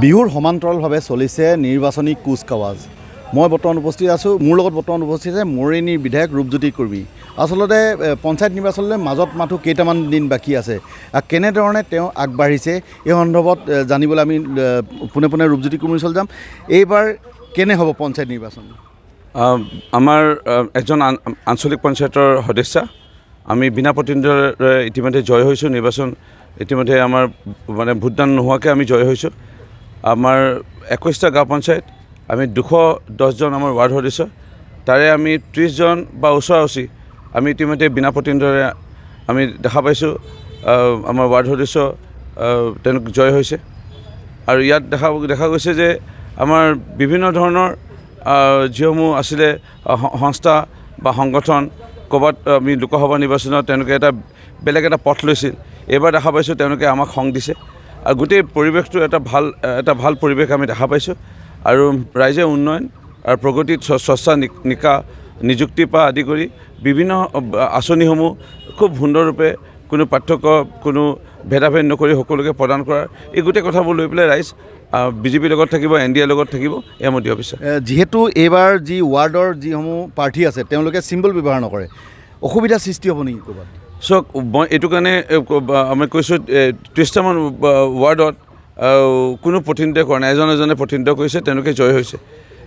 বিহুৰ সমান্তৰালভাৱে চলিছে নিৰ্বাচনী কুচকাৱাজ। মই বৰ্তমান উপস্থিত আছোঁ, মোৰ লগত বৰ্তমান উপস্থিত আছে মৰিনীৰ বিধায়ক ৰূপজ্যোতি কুৰ্মী। আচলতে পঞ্চায়ত নিৰ্বাচনলৈ মাজত মাথো কেইটামান দিন বাকী আছে। কেনেধৰণে তেওঁ আগবাঢ়িছে এই সন্দৰ্ভত জানিবলৈ আমি পোনে পোনে ৰূপজ্যোতি কুৰ্মীৰ ওচৰলৈ যাম। এইবাৰ কেনে হ'ব পঞ্চায়ত নিৰ্বাচন? আমাৰ এজন আঞ্চলিক পঞ্চায়তৰ সদস্য আমি বিনা প্ৰতিদ্বন্দ্বিতাৰে ইতিমধ্যে জয় হৈছোঁ। নিৰ্বাচন ইতিমধ্যে আমাৰ মানে ভোটদান নোহোৱাকৈ আমি জয় হৈছোঁ। আমাৰ 21টা গাঁও পঞ্চায়ত, আমি 210জন আমাৰ ৱাৰ্ড সদস্য, তাৰে আমি 30জন বা ওচৰা-ওচৰি আমি ইতিমধ্যে বিনা প্ৰতিদ্বন্দ্বিতাৰে আমি দেখা পাইছোঁ আমাৰ ৱাৰ্ড সদস্য তেওঁলোক জয় হৈছে। আৰু ইয়াত দেখা গৈছে যে আমাৰ বিভিন্ন ধৰণৰ যিসমূহ আছিলে সংস্থা বা সংগঠন, ক'ৰবাত আমি লোকসভা নিৰ্বাচনত তেওঁলোকে বেলেগ এটা পথ লৈছিল। এইবাৰ দেখা পাইছোঁ তেওঁলোকে আমাক সং দিছে আৰু গোটেই পৰিৱেশটো এটা ভাল পৰিৱেশ আমি দেখা পাইছোঁ। আৰু ৰাইজে উন্নয়ন আৰু প্ৰগতিত স্বচ্ছ নিকা নিযুক্তিৰ পৰা আদি কৰি বিভিন্ন আঁচনিসমূহ খুব সুন্দৰৰূপে কোনো পাৰ্থক্য কোনো ভেদাভেদ নকৰি সকলোকে প্ৰদান কৰাৰ এই গোটেই কথাবোৰ লৈ পেলাই ৰাইজ বিজেপিৰ লগত থাকিব, NDAৰ লগত থাকিব, এয়া মই দিব বিচাৰোঁ। যিহেতু এইবাৰ যি ৱাৰ্ডৰ যিসমূহ প্ৰাৰ্থী আছে তেওঁলোকে চিম্বল ব্যৱহাৰ নকৰে, অসুবিধাৰ সৃষ্টি হ'ব নেকি ক'ৰবাত? চাওক, মই এইটো কাৰণে আমি কৈছোঁ 30টামান ৱাৰ্ডত কোনো প্ৰতিনিধিত্ব কৰা নাই, এজনে প্ৰতিনিধিত্ব কৰিছে, তেওঁলোকে জয় হৈছে।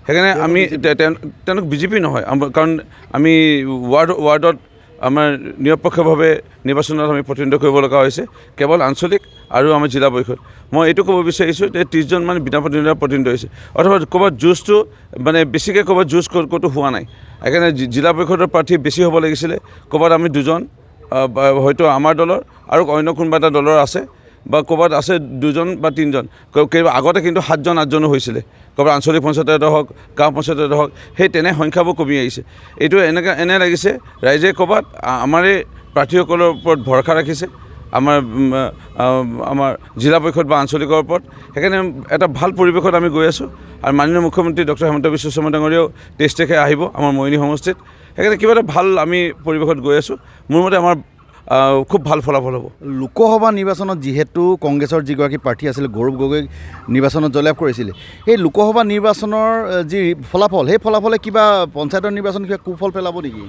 সেইকাৰণে আমি তেওঁলোক বিজেপি নহয়, কাৰণ আমি ৱাৰ্ডত আমাৰ নিৰপেক্ষভাৱে নিৰ্বাচনত আমি প্ৰতিনিধিত্ব কৰিব লগা হৈছে, কেৱল আঞ্চলিক আৰু আমাৰ জিলা পৰিষদ। মই এইটো ক'ব বিচাৰিছোঁ যে 30জন মানে বিনা প্ৰতিনিধিত্ব হৈছে, অথবা ক'ৰবাত যুঁজটো মানে বেছিকৈ ক'ৰবাত যুঁজ ক'তো হোৱা নাই। সেইকাৰণে জিলা পৰিষদৰ প্ৰাৰ্থী বেছি হ'ব লাগিছিলে, ক'ৰবাত আমি 2জন হয়তো আমাৰ দলৰ আৰু অন্য কোনোবা এটা দলৰ আছে, বা ক'ৰবাত আছে 2জন বা 3জন, আগতে কিন্তু 7জন 8জনো হৈছিলে, ক'ৰবাত আঞ্চলিক পঞ্চায়ততে হওক, গাঁও পঞ্চায়ততে হওক, সেই তেনে সংখ্যাবোৰ কমি আহিছে। এইটো এনে লাগিছে ৰাইজে ক'ৰবাত আমাৰে প্ৰাৰ্থীসকলৰ ওপৰত ভৰসা ৰাখিছে, আমাৰ জিলা পৰিষদ বা আঞ্চলিকৰ ওপৰত। সেইকাৰণে এটা ভাল পৰিৱেশত আমি গৈ আছোঁ। আৰু মাননীয় মুখ্যমন্ত্ৰী ডক্টৰ হিমন্ত বিশ্ব শৰ্মা ডাঙৰীয়াও 23 তাৰিখে আহিব আমাৰ মৰিনী সমষ্টিত। সেইকাৰণে কিবা এটা ভাল আমি পৰিৱেশত গৈ আছোঁ। মোৰ মতে আমাৰ খুব ভাল ফলাফল হ'ব। লোকসভা নিৰ্বাচনত যিহেতু কংগ্ৰেছৰ যিগৰাকী প্ৰাৰ্থী আছিল গৌৰৱ গগৈ নিৰ্বাচনত জয়লাভ কৰিছিলে, সেই লোকসভা নিৰ্বাচনৰ যি ফলাফল, সেই ফলাফলে কিবা পঞ্চায়তৰ নিৰ্বাচন কিবা কুফল পেলাব নেকি?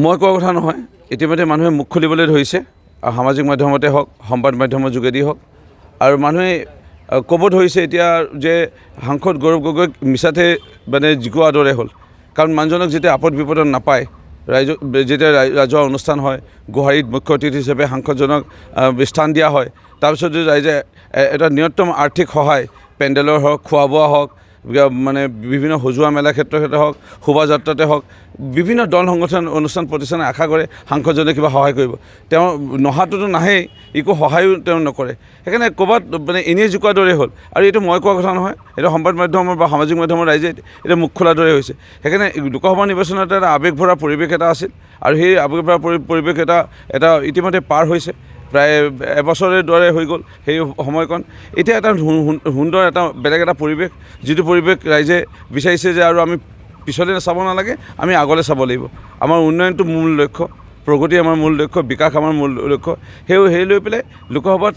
মই কোৱা কথা নহয়, ইতিমধ্যে মানুহে মুখ খুলিবলৈ ধৰিছে, সামাজিক মাধ্যমতে হওক, সংবাদ মাধ্যমৰ যোগেদি হওক, আৰু মানুহে ক'ব ধৰিছে এতিয়া যে সাংসদ গৌৰৱ গগৈক মিছাতে মানে জিকোৱাৰ দৰে হ'ল। কাৰণ মানুহজনক যেতিয়া আপদ বিপদত নাপায়, যেতিয়া ৰাজহুৱা অনুষ্ঠান হয়, গুৱাহাটীত মুখ্য অতিথি হিচাপে সাংসদজনক স্থান দিয়া হয়, তাৰপিছত যদি ৰাইজে এটা ন্যূনতম আৰ্থিক সহায়, পেণ্ডেলৰ হওক, খোৱা বোৱা হওক, মানে বিভিন্ন সজোৱা মেলা ক্ষেত্ৰতে হওক, শোভাযাত্ৰাতে হওক, বিভিন্ন দল সংগঠন অনুষ্ঠান প্ৰতিষ্ঠানে আশা কৰে সাংসদজনে কিবা সহায় কৰিব। তেওঁ নহাটোতো নাহেই, একো সহায়ো তেওঁ নকৰে। সেইকাৰণে ক'ৰবাত মানে এনেই জোকোৱাৰ দৰে হ'ল। আৰু এইটো মই কোৱা কথা নহয়, এইটো সংবাদ মাধ্যমৰ বা সামাজিক মাধ্যমৰ ৰাইজে এইটো মুখ খোলাৰ দৰে হৈছে। সেইকাৰণে লোকসভা নিৰ্বাচনত এটা আৱেগ ভৰা পৰিৱেশ এটা আছিল, আৰু সেই আৱেগ ভৰা পৰিৱেশ এটা ইতিমধ্যে পাৰ হৈছে, প্ৰায় এবছৰৰ দৰে হৈ গ'ল সেই সময়কণ। এতিয়া এটা সুন্দৰ এটা বেলেগ এটা পৰিৱেশ, যিটো পৰিৱেশ ৰাইজে বিচাৰিছে যে আৰু আমি পিছলৈ চাব নালাগে, আমি আগলৈ চাব লাগিব। আমাৰ উন্নয়নটো মূল লক্ষ্য, প্ৰগতি আমাৰ মূল লক্ষ্য, বিকাশ আমাৰ মূল লক্ষ্য। সেই লৈ পেলাই লোকসভাত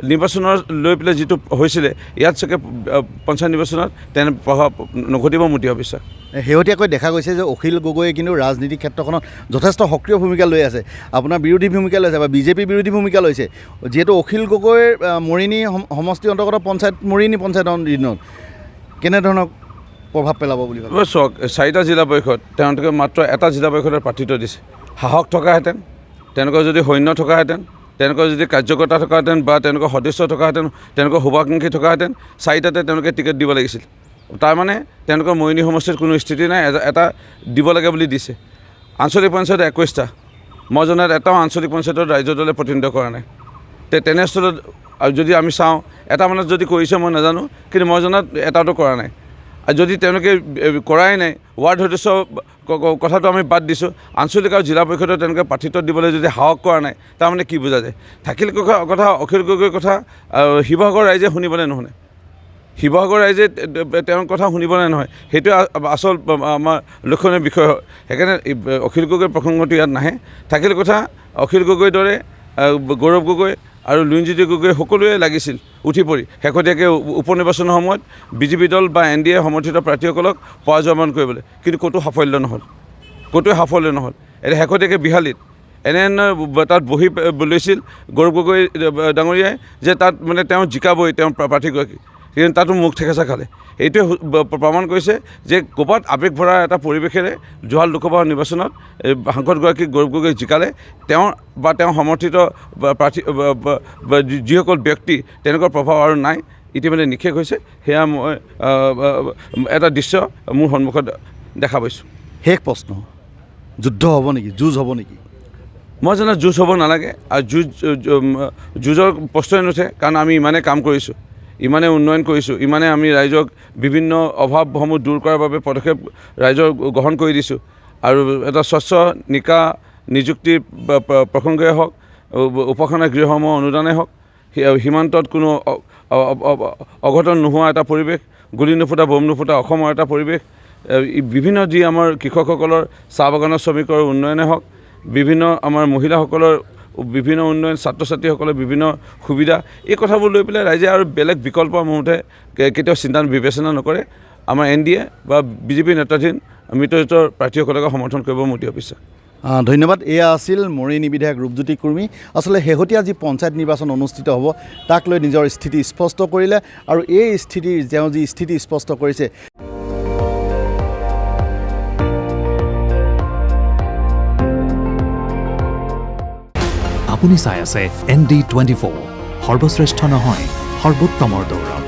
নিৰ্বাচনৰ লৈ পেলাই যিটো হৈছিলে, ইয়াত চাগে পঞ্চায়ত নিৰ্বাচনত তেনে প্ৰভাৱ নঘটিব মোৰ দৃঢ় বিশ্বাস। শেহতীয়াকৈ দেখা গৈছে যে অখিল গগৈয়ে কিন্তু ৰাজনীতিক ক্ষেত্ৰখনত যথেষ্ট সক্ৰিয় ভূমিকা লৈ আছে, আপোনাৰ বিৰোধী ভূমিকা লৈছে বা বিজেপি বিৰোধী ভূমিকা লৈছে। যিহেতু অখিল গগৈৰ মৰিনী সমষ্টিৰ অন্তৰ্গত পঞ্চায়ত মৰিনী পঞ্চায়তৰ অধীনত কেনেধৰণৰ প্ৰভাৱ পেলাব বুলি ভাবে? চাওক, 4টা জিলা পৰিষদ, তেওঁলোকে মাত্ৰ এটা জিলা পৰিষদৰ প্ৰাৰ্থিত্ব দিছে। সাহস থকাহেঁতেন, তেওঁলোকৰ যদি সৈন্য থকাহেঁতেন, তেওঁলোকৰ যদি কাৰ্যকৰ্তা থকাহেঁতেন, বা তেওঁলোকৰ সদস্য থকাহেঁতেন, তেওঁলোকৰ শুভাকাংক্ষী থকাহেঁতেন, 4টাতে তেওঁলোকে টিকেট দিব লাগিছিল। তাৰমানে তেওঁলোকৰ মৰিনী সমষ্টিত কোনো স্থিতি নাই, এটা দিব লাগে বুলি দিছে। আঞ্চলিক পঞ্চায়ত 21টা, মই জনাত এটাও আঞ্চলিক পঞ্চায়তত ৰাইজৰ দলে প্ৰতিনিধিত্ব কৰা নাই। তেনেস্থলত যদি আমি চাওঁ, এটা মানত যদি কৰিছে মই নাজানো, কিন্তু মই জনাত এটাতো কৰা নাই। আৰু যদি তেওঁলোকে কৰাই নাই, ৱাৰ্ড সদস্য কথাটো আমি বাদ দিছোঁ, আঞ্চলিক আৰু জিলা পৰিষদত তেওঁলোকে প্ৰাৰ্থিত্ব দিবলৈ যদি সাহস কৰা নাই, তাৰমানে কি বুজা যায়? থাকিল কথা অখিল গগৈৰ কথা শিৱসাগৰ ৰাইজে শুনিবলৈ নুশুনে, শিৱসাগৰ ৰাইজে তেওঁৰ কথা শুনিবলৈ নহয়, সেইটোৱে আচল আমাৰ লক্ষণীয় বিষয় হয়। সেইকাৰণে অখিল গগৈৰ প্ৰসংগটো ইয়াত নাহে। থাকিল কথা অখিল গগৈৰ দৰে গৌৰৱ গগৈ আৰু লুৰিণজ্যোতি গগৈ সকলোৱে লাগিছিল উঠি পৰি শেহতীয়াকৈ উপ নিৰ্বাচনৰ সময়ত বিজেপি দল বা NDA সমৰ্থিত প্ৰাৰ্থীসকলক পৰাজয়মান কৰিবলৈ, কিন্তু ক'তো সাফল্য নহ'ল, ক'তোৱে সাফল্য নহ'ল। এতিয়া শেহতীয়াকৈ বিহালীত এনে তাত বহি লৈছিল গৌৰৱ গগৈ ডাঙৰীয়াই যে তাত মানে তেওঁ জিকাবই তেওঁ প্ৰাৰ্থীগৰাকী, কিন্তু তাতো মুখ ঠেকেচা খালে। এইটোৱে প্ৰমাণ কৰিছে যে ক'ৰবাত আৱেগ ভৰা এটা পৰিৱেশেৰে যোৱা লোকসভা নিৰ্বাচনত সাংসদগৰাকী গৌৰৱ গগৈ জিকালে। তেওঁৰ বা তেওঁ সমৰ্থিত প্ৰাৰ্থী যিসকল ব্যক্তি তেনেকুৱা প্ৰভাৱ আৰু নাই, ইতিমধ্যে নিষেধ হৈছে। সেয়া মই এটা দৃশ্য মোৰ সন্মুখত দেখা পাইছোঁ। শেষ প্ৰশ্ন, যুদ্ধ হ'ব নেকি, যুঁজ হ'ব নেকি? মই জনাত যুঁজ হ'ব নালাগে, আৰু যুঁজৰ প্ৰশ্নই নুঠে, কাৰণ আমি ইমানেই কাম কৰিছোঁ, ইমানে উন্নয়ন কৰিছোঁ, ইমানে আমি ৰাইজক বিভিন্ন অভাৱসমূহ দূৰ কৰাৰ বাবে পদক্ষেপ ৰাইজৰ গ্ৰহণ কৰি দিছোঁ। আৰু এটা স্বচ্ছ নিকা নিযুক্তিৰ প্ৰসংগই হওক, উপাসনা গৃহসমূহ অনুদানেই হওক, সীমান্তত কোনো অঘটন নোহোৱা এটা পৰিৱেশ, গুলি নুফুটা বম নুফুটা অসমৰ এটা পৰিৱেশ, বিভিন্ন যি আমাৰ কৃষকসকলৰ চাহ বাগানৰ শ্ৰমিকৰ উন্নয়নে হওক, বিভিন্ন আমাৰ মহিলাসকলৰ বিভিন্ন উন্নয়ন, ছাত্ৰ ছাত্ৰীসকলৰ বিভিন্ন সুবিধা, এই কথাবোৰ লৈ পেলাই ৰাইজে আৰু বেলেগ বিকল্প মুহূৰ্তে কেতিয়াও চিন্তা বিবেচনা নকৰে। আমাৰ NDA বা বিজেপি নেতৃত্বাধীন মিত্ৰজোঁটৰ প্ৰাৰ্থীসকলকে সমৰ্থন কৰিব মোৰ দৃঢ় বিশ্বাস। ধন্যবাদ। এয়া আছিল মৰিয়নি বিধায়ক ৰূপজ্যোতি কুৰ্মী। আচলতে শেহতীয়া যি পঞ্চায়ত নিৰ্বাচন অনুষ্ঠিত হ'ব তাক লৈ নিজৰ স্থিতি স্পষ্ট কৰিলে, আৰু এই স্থিতিৰ তেওঁ যি স্থিতি স্পষ্ট কৰিছে। আপুনি চাই আছে ND24, সৰ্বশ্ৰেষ্ঠ নহয় সৰ্বোত্তমৰ দৌৰত।